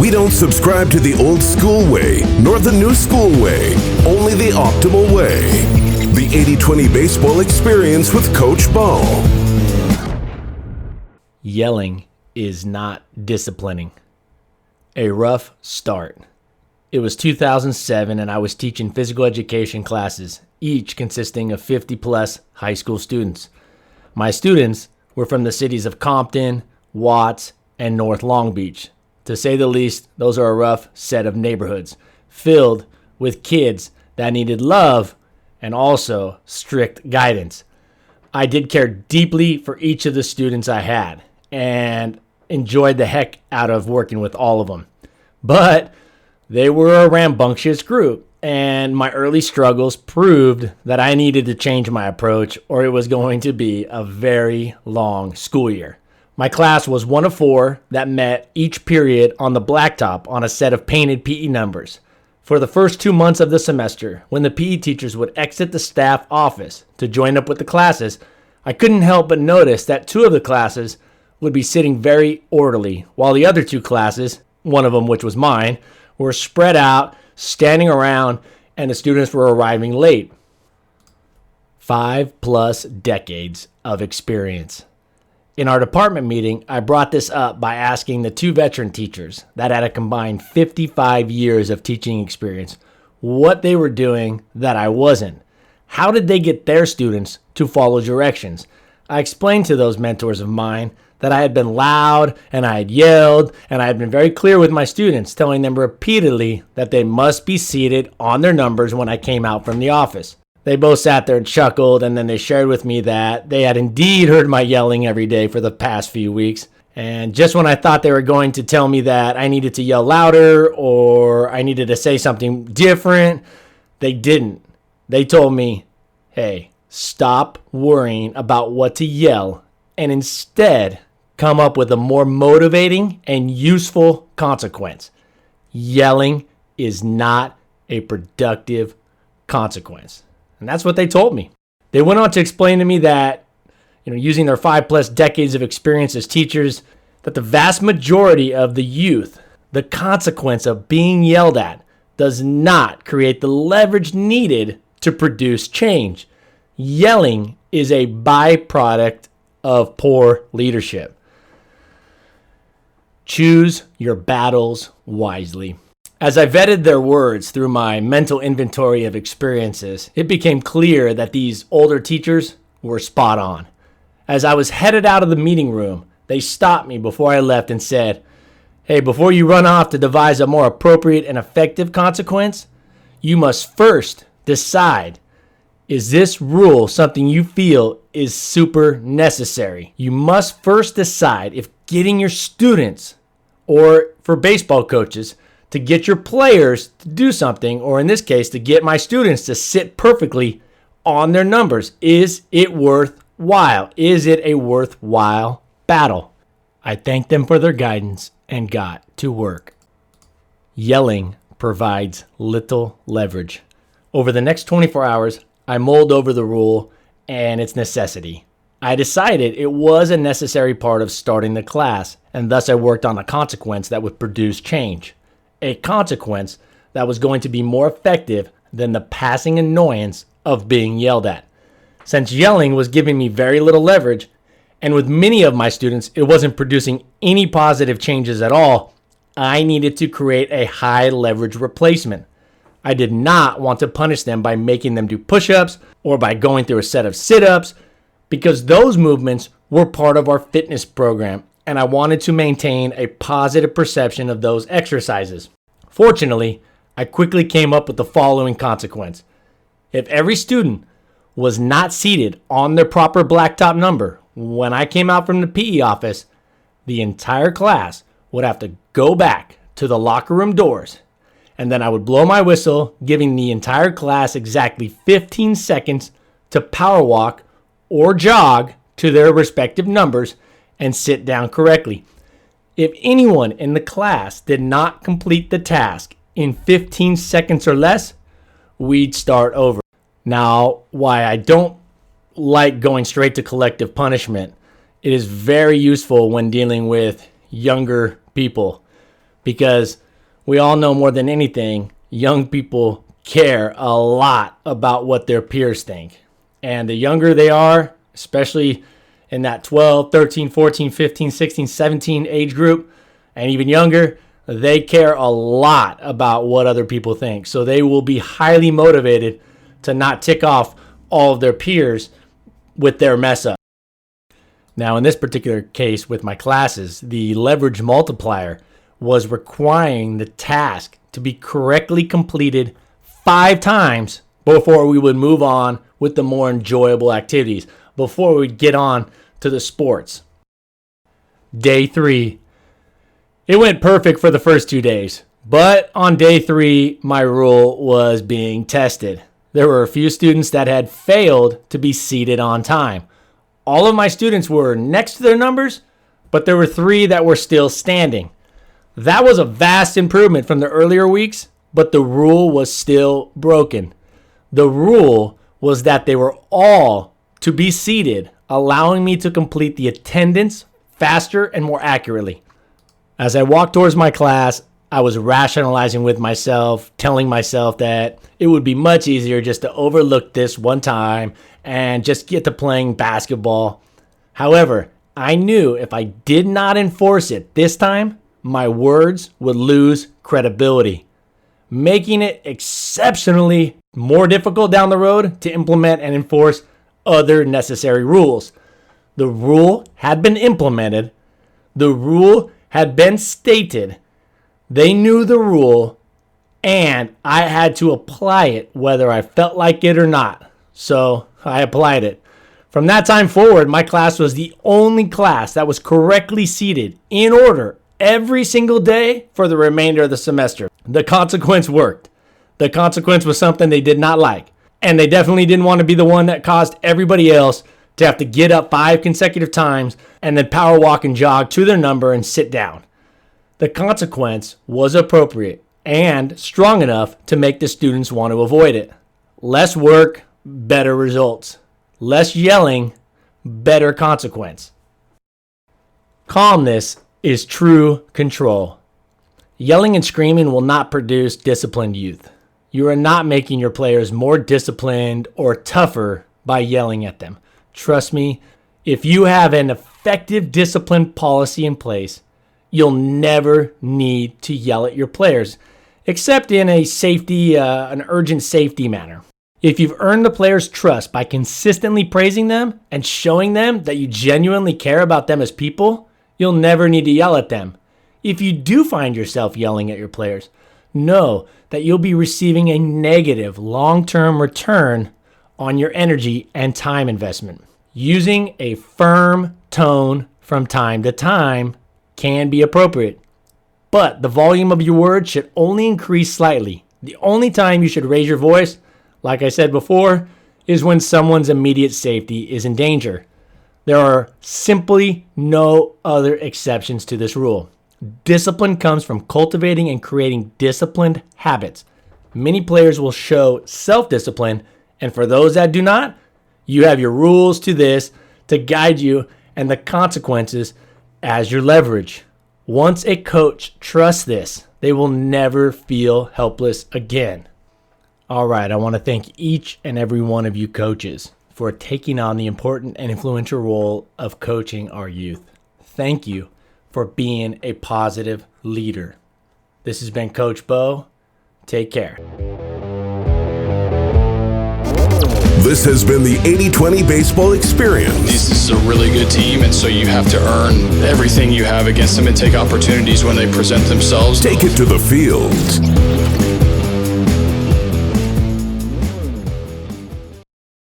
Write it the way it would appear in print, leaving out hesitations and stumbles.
We don't subscribe to the old school way, nor the new school way, only the optimal way. The 80-20 baseball experience with Coach Ball. Yelling is not disciplining. A rough start. It was 2007 and I was teaching physical education classes, each consisting of 50 plus high school students. My students were from the cities of Compton, Watts, and North Long Beach. To say the least, those are a rough set of neighborhoods, filled with kids that needed love and also strict guidance. I did care deeply for each of the students I had and enjoyed the heck out of working with all of them. But they were a rambunctious group, and my early struggles proved that I needed to change my approach or it was going to be a very long school year. My class was one of four that met each period on the blacktop on a set of painted PE numbers. For the first 2 months of the semester, when the PE teachers would exit the staff office to join up with the classes, I couldn't help but notice that two of the classes would be sitting very orderly, while the other two classes, one of them which was mine, were spread out, standing around, and the students were arriving late. 5+ decades of experience. In our department meeting, I brought this up by asking the two veteran teachers that had a combined 55 years of teaching experience what they were doing that I wasn't. How did they get their students to follow directions? I explained to those mentors of mine that I had been loud and I had yelled and I had been very clear with my students, telling them repeatedly that they must be seated on their numbers when I came out from the office. They both sat there and chuckled, and then they shared with me that they had indeed heard my yelling every day for the past few weeks. And just when I thought they were going to tell me that I needed to yell louder or I needed to say something different, they didn't. They told me, hey, stop worrying about what to yell and instead come up with a more motivating and useful consequence. Yelling is not a productive consequence. And that's what they told me. They went on to explain to me that, using their 5+ decades of experience as teachers, that the vast majority of the youth, the consequence of being yelled at does not create the leverage needed to produce change. Yelling is a byproduct of poor leadership. Choose your battles wisely. As I vetted their words through my mental inventory of experiences, it became clear that these older teachers were spot on. As I was headed out of the meeting room, they stopped me before I left and said, hey, before you run off to devise a more appropriate and effective consequence, you must first decide, is this rule something you feel is super necessary? You must first decide if getting your students, or for baseball coaches, to get your players to do something, or in this case, to get my students to sit perfectly on their numbers. Is it worthwhile? Is it a worthwhile battle? I thanked them for their guidance and got to work. Yelling provides little leverage. Over the next 24 hours, I mulled over the rule and its necessity. I decided it was a necessary part of starting the class, and thus I worked on a consequence that would produce change. A consequence that was going to be more effective than the passing annoyance of being yelled at. Since yelling was giving me very little leverage, and with many of my students, it wasn't producing any positive changes at all, I needed to create a high leverage replacement. I did not want to punish them by making them do push-ups or by going through a set of sit-ups, because those movements were part of our fitness program, and I wanted to maintain a positive perception of those exercises. Fortunately, I quickly came up with the following consequence. If every student was not seated on their proper blacktop number when I came out from the PE office, the entire class would have to go back to the locker room doors, and then I would blow my whistle, giving the entire class exactly 15 seconds to power walk or jog to their respective numbers and sit down correctly. If anyone in the class did not complete the task in 15 seconds or less, we'd start over. Now, why I don't like going straight to collective punishment, it is very useful when dealing with younger people. because we all know more than anything, young people care a lot about what their peers think. And the younger they are, especially in that 12, 13, 14, 15, 16, 17 age group, and even younger, they care a lot about what other people think. So they will be highly motivated to not tick off all of their peers with their mess up. Now, in this particular case with my classes, the leverage multiplier was requiring the task to be correctly completed 5 times before we would move on with the more enjoyable activities, before we get on to the sports. Day 3. It went perfect for the first 2 days, but on day 3, my rule was being tested. There were a few students that had failed to be seated on time. All of my students were next to their numbers, but there were 3 that were still standing. That was a vast improvement from the earlier weeks, but the rule was still broken. The rule was that they were all to be seated, allowing me to complete the attendance faster and more accurately. As I walked towards my class, I was rationalizing with myself, telling myself that it would be much easier just to overlook this one time and just get to playing basketball. However, I knew if I did not enforce it this time, my words would lose credibility, making it exceptionally more difficult down the road to implement and enforce other necessary rules. The rule had been implemented. The rule had been stated. They knew the rule, and I had to apply it whether I felt like it or not. So I applied it. From that time forward, my class was the only class that was correctly seated in order every single day for the remainder of the semester. The consequence worked. The consequence was something they did not like, and they definitely didn't want to be the one that caused everybody else to have to get up 5 consecutive times and then power walk and jog to their number and sit down. The consequence was appropriate and strong enough to make the students want to avoid it. Less work, better results. Less yelling, better consequence. Calmness is true control. Yelling and screaming will not produce disciplined youth. You are not making your players more disciplined or tougher by yelling at them. Trust me, if you have an effective discipline policy in place, you'll never need to yell at your players, except in a an urgent safety manner. If you've earned the players' trust by consistently praising them and showing them that you genuinely care about them as people, you'll never need to yell at them. If you do find yourself yelling at your players, know that you'll be receiving a negative long-term return on your energy and time investment. Using a firm tone from time to time can be appropriate, but the volume of your words should only increase slightly. The only time you should raise your voice, like I said before, is when someone's immediate safety is in danger. There are simply no other exceptions to this rule. Discipline comes from cultivating and creating disciplined habits. Many players will show self-discipline, and for those that do not, you have your rules to this to guide you and the consequences as your leverage. Once a coach trusts this, they will never feel helpless again. All right, I want to thank each and every one of you coaches for taking on the important and influential role of coaching our youth. Thank you for being a positive leader. This has been Coach Bo. Take care. This has been the 80-20 Baseball Experience. This is a really good team, and so you have to earn everything you have against them and take opportunities when they present themselves. Take it to the field.